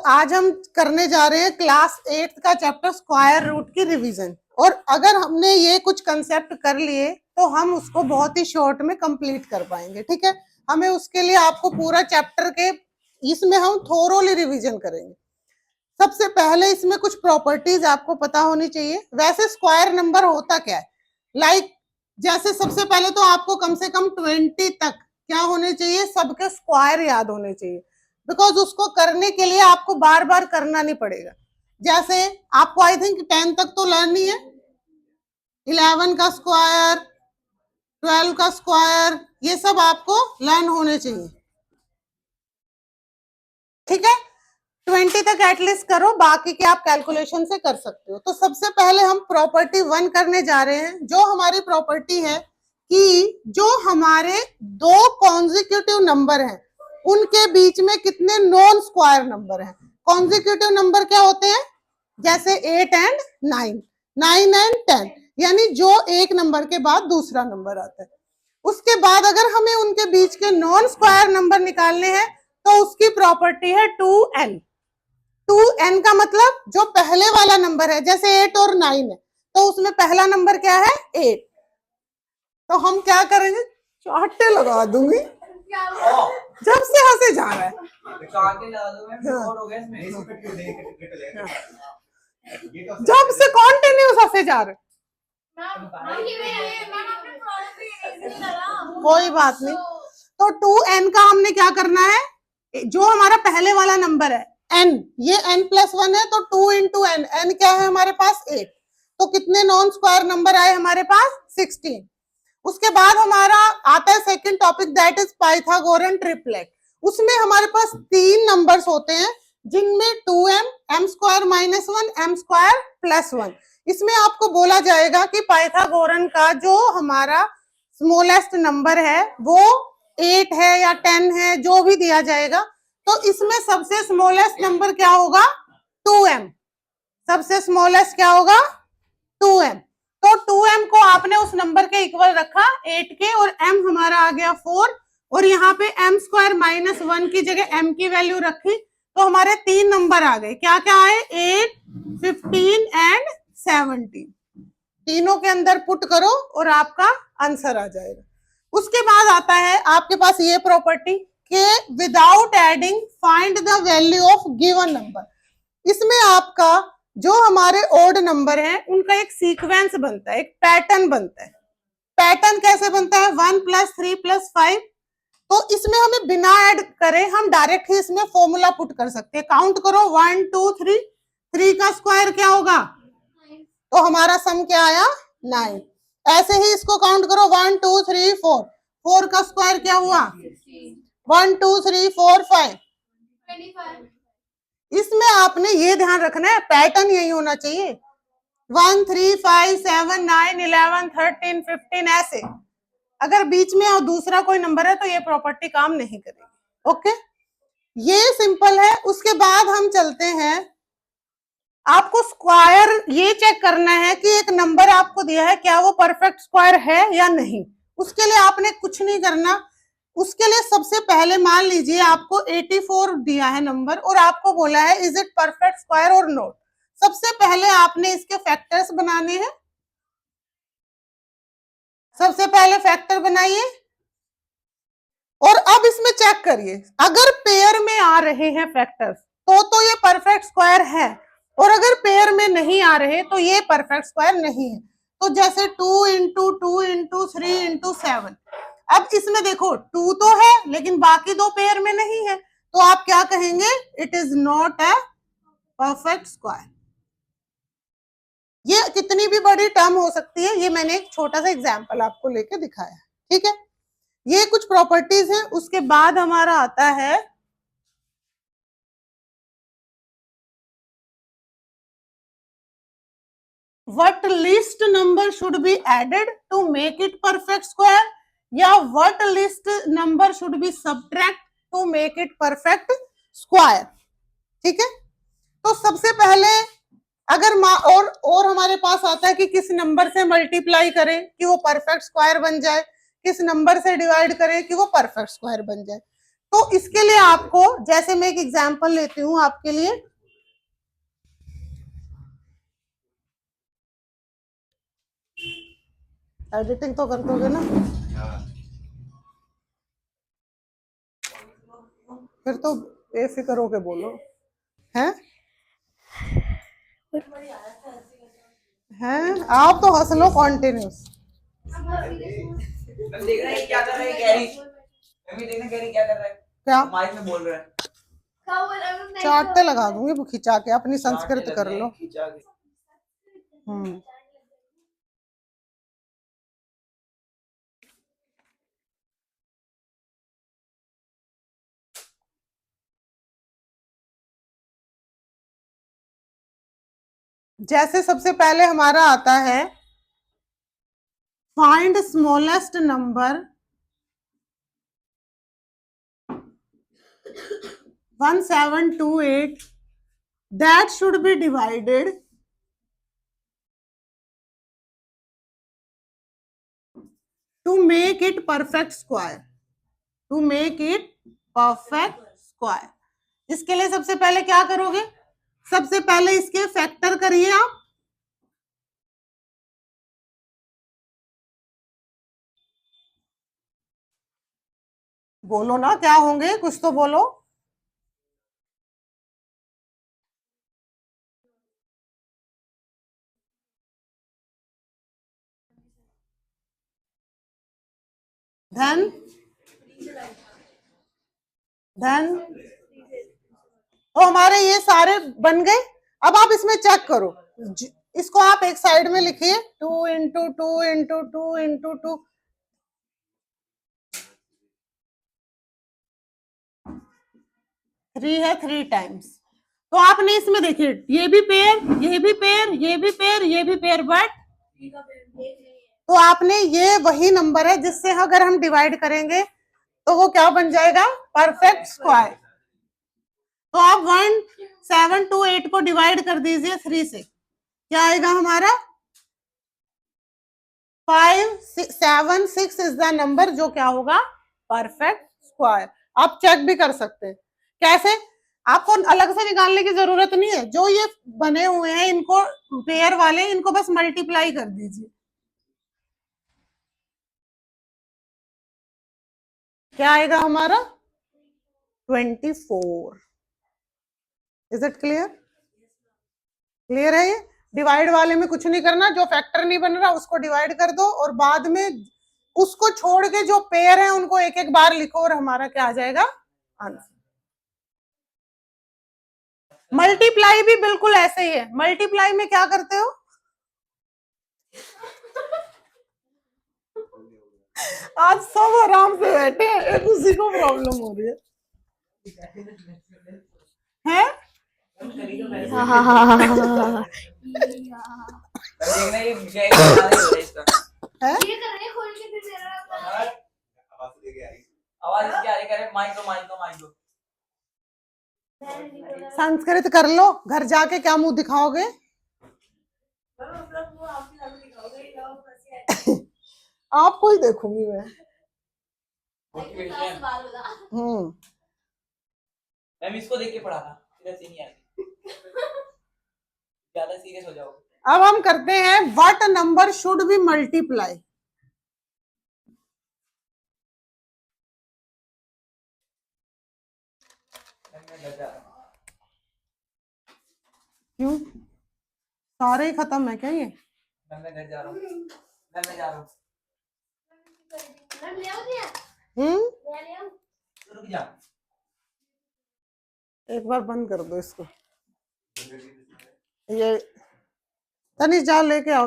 आज हम करने जा रहे हैं क्लास 8 का चैप्टर स्क्वायर रूट की रिवीजन। और अगर हमने ये कुछ कंसेप्ट कर लिए तो हम उसको बहुत ही शॉर्ट में कंप्लीट कर पाएंगे। ठीक है, हमें उसके लिए आपको पूरा चैप्टर के इसमें हम थोरोली रिवीजन करेंगे। सबसे पहले इसमें कुछ प्रॉपर्टीज आपको पता होनी चाहिए। वैसे स्क्वायर नंबर होता क्या है, लाइक जैसे सबसे पहले तो आपको कम से कम 20 तक क्या होने चाहिए, सबके स्क्वायर याद होने चाहिए, बिकॉज उसको करने के लिए आपको बार बार करना नहीं पड़ेगा। जैसे आपको आई थिंक 10 तक तो लर्न ही है, 11 का स्क्वायर, 12 का स्क्वायर, ये सब आपको लर्न होने चाहिए। ठीक है, 20 तक एटलीस्ट करो, बाकी के आप कैलकुलेशन से कर सकते हो। तो सबसे पहले हम प्रॉपर्टी 1 करने जा रहे हैं। जो हमारी प्रॉपर्टी है कि जो हमारे दो कॉन्जिक्यूटिव नंबर हैं उनके बीच में कितने नॉन स्क्वायर नंबर हैं। कॉन्जिक्यूटिव नंबर क्या होते हैं, जैसे 8 एंड 9, 9 एंड 10, यानी जो एक नंबर के बाद दूसरा नंबर आता है। उसके बाद अगर हमें उनके बीच के नॉन स्क्वायर नंबर निकालने हैं तो उसकी प्रॉपर्टी है 2n। 2n का मतलब जो पहले वाला नंबर है, जैसे 8 और 9 है तो उसमें पहला नंबर क्या है 8। तो हम क्या करेंगे, चाटे लगा दूंगी जब से हंसे जा रहा है। जब से कॉन्टिन्यूस हंसे जा रहे, कोई बात नहीं। तो 2n का हमने क्या करना है, जो हमारा पहले वाला नंबर है n, ये n+1 है तो 2 into n, n क्या है हमारे पास 8, तो कितने नॉन स्क्वायर नंबर आए हमारे पास 16। उसके बाद हमारा आता है second topic, that is Pythagorean triplet. उसमें हमारे पास 3 नंबर्स होते हैं जिनमें 2m, m² - 1, m² + 1। इसमें आपको बोला जाएगा कि पाइथागोरन का जो हमारा स्मॉलेस्ट नंबर है वो 8 है या 10 है, जो भी दिया जाएगा। तो इसमें सबसे स्मॉलेस्ट नंबर क्या होगा 2m, सबसे स्मॉलेस्ट क्या होगा 2m। तो 2m को आपने उस नंबर के इक्वल रखा 8 के, और m हमारा आ गया 4, और यहाँ पे m² - 1 की जगह m की वैल्यू रखी तो हमारे 3 नंबर आ गए। क्या क्या आए, 8, 15 एंड 17। तीनों के अंदर पुट करो और आपका आंसर आ जाएगा। उसके बाद आता है आपके पास ये प्रॉपर्टी के without adding find the value of given number. इसमें आपका जो हमारे ओड नंबर हैं उनका एक सीक्वेंस बनता है, एक पैटर्न बनता है। पैटर्न कैसे बनता है, 1 + 3 + 5। तो इसमें हमें बिना ऐड करे हम डायरेक्ट ही इसमें फॉर्मूला पुट कर सकते हैं। काउंट करो 1 2 3, 3 का स्क्वायर क्या होगा, तो हमारा सम क्या आया 9। ऐसे ही इसको काउंट करो 1 2 3 4, 4 का स्क्वायर क्या हुआ 1 2 3 4 5, 25। इसमें आपने ये ध्यान रखना है, पैटर्न यही होना चाहिए, 1 3 5 7 9 11 13 15, ऐसे। अगर बीच में और दूसरा कोई नंबर है तो ये प्रॉपर्टी काम नहीं करेगी। ओके, ये सिंपल है। उसके बाद हम चलते हैं, आपको स्क्वायर ये चेक करना है कि एक नंबर आपको दिया है क्या वो परफेक्ट स्क्वायर है या नहीं। उसके लिए आपने कुछ नहीं करना। उसके लिए सबसे पहले मान लीजिए आपको 84 दिया है नंबर और आपको बोला है इज इट परफेक्ट स्क्वायर और नॉट। सबसे पहले आपने इसके फैक्टर्स बनाने हैं। सबसे पहले फैक्टर बनाइए और अब इसमें चेक करिए, अगर पेयर में आ रहे हैं फैक्टर्स तो ये परफेक्ट स्क्वायर है, और अगर पेयर में नहीं आ रहे तो ये परफेक्ट स्क्वायर नहीं है। तो जैसे 2 × 2 × 3 × 7। अब इसमें देखो 2 तो है लेकिन बाकी दो पेयर में नहीं है, तो आप क्या कहेंगे, it is not a perfect square. ये कितनी भी बड़ी टर्म हो सकती है, ये मैंने एक छोटा सा एग्जाम्पल आपको लेके दिखाया। ठीक है, ये कुछ प्रॉपर्टीज हैं। उसके बाद हमारा आता है what least number should be added to make it perfect square, या what least number should be subtract to make it perfect square। ठीक है, तो सबसे पहले अगर और हमारे पास आता है कि किस नंबर से मल्टीप्लाई करें कि वो परफेक्ट स्क्वायर बन जाए, किस नंबर से डिवाइड करें कि वो परफेक्ट स्क्वायर बन जाए। तो इसके लिए आपको, जैसे मैं एक एग्जांपल लेती हूं आपके लिए, एडिटिंग तो कर दोगे ना, फिर तो बेफिक्र होके बोलो। हैं हैं आप तो हंस लो कॉन्टिन्यूस। देख रहा है क्या कर रहा है गैरी, मम्मी देखना गैरी क्या कर रहा है, क्या माइक में बोल रहा है। चाटते लगा दूंगी वो खिंचा के, अपनी संस्कृत कर लो। जैसे सबसे पहले हमारा आता है find smallest number 1728 that should be divided to make it perfect square, to make it perfect square। इसके लिए सबसे पहले क्या करोगे, सबसे पहले इसके फैक्टर करिए आप। बोलो ना क्या होंगे, कुछ तो बोलो। धन धन तो हमारे ये सारे बन गए। अब आप इसमें चेक करो, इसको आप एक साइड में लिखिए, 2 इंटू 2 इंटू 2 इंटू 2, 3 है 3 टाइम्स। तो आपने इसमें देखिए ये भी पेयर, ये भी पेयर, ये भी पेयर, ये भी पेयर, बट तो आपने ये वही नंबर है जिससे अगर हम डिवाइड करेंगे तो वो क्या बन जाएगा, परफेक्ट स्क्वायर। तो आप 1728 को डिवाइड कर दीजिए 3 से, क्या आएगा हमारा 576 इज द नंबर जो क्या होगा, परफेक्ट स्क्वायर। आप चेक भी कर सकते हैं कैसे, आपको अलग से निकालने की जरूरत नहीं है, जो ये बने हुए हैं इनको पेयर वाले, इनको बस मल्टीप्लाई कर दीजिए, क्या आएगा हमारा 24। इज इट क्लियर, क्लियर है ये। डिवाइड वाले में कुछ नहीं करना, जो फैक्टर नहीं बन रहा उसको डिवाइड कर दो और बाद में उसको छोड़ के जो पेयर है उनको एक एक बार लिखो और हमारा क्या आ जाएगा आंसर। मल्टीप्लाई भी बिल्कुल ऐसे ही है, मल्टीप्लाई में क्या करते हो, आज सब आराम से बैठे हैं, एक उसी को प्रॉब्लम हो रही है? देखना ये गैरी बना रही है इसका, है? आवाज इसकी आ रही, कह रहे माइक दो माइक दो माइक दो। संस्कृत कर लो, घर जाके क्या मुंह दिखाओगे। आपको ही देखूंगी मैं। मैम इसको देख के पढ़ाना, इधर से नहीं आती, ज्यादा सीरियस हो जाओगे। अब हम करते हैं what number should be multiply. क्यों, सारे ही खत्म है क्या ये? मैं घर जा रहा हूँ, मैं जा रहा हूँ। रुक जा, एक बार बंद कर दो इसको, ये तनिष जाओ लेके आओ।